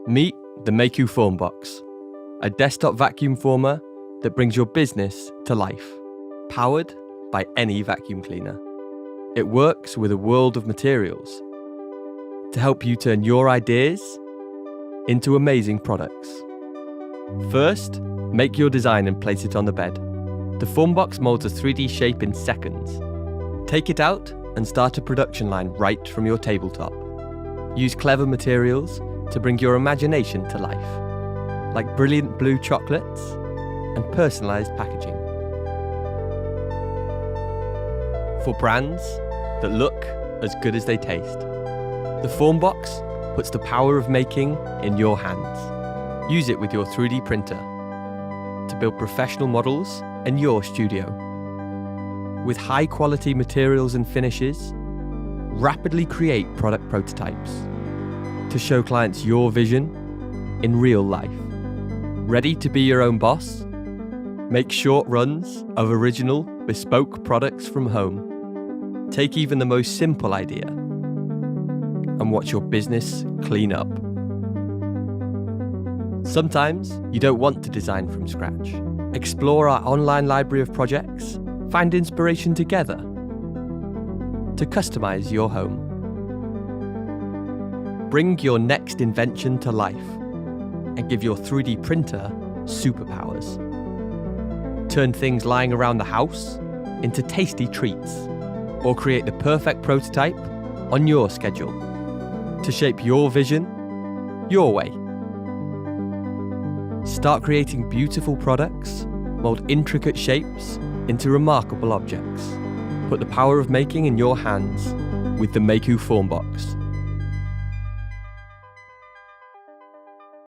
Meet the Mayku FormBox, a desktop vacuum former that brings your business to life, powered by any vacuum cleaner. It works with a world of materials to help you turn your ideas into amazing products. First, make your design and place it on the bed. The FormBox molds a 3D shape in seconds. Take it out and start a production line right from your tabletop. Use clever materials to bring your imagination to life, like brilliant blue chocolates and personalized packaging. For brands that look as good as they taste, the FormBox puts the power of making in your hands. Use it with your 3D printer to build professional models in your studio. With high-quality materials and finishes, rapidly create product prototypes to show clients your vision in real life. Ready to be your own boss? Make short runs of original, bespoke products from home. Take even the most simple idea and watch your business clean up. Sometimes you don't want to design from scratch. Explore our online library of projects. Find inspiration together to customize your home. Bring your next invention to life and give your 3D printer superpowers. Turn things lying around the house into tasty treats, or create the perfect prototype on your schedule to shape your vision your way. Start creating beautiful products, mold intricate shapes into remarkable objects. Put the power of making in your hands with the Mayku FormBox.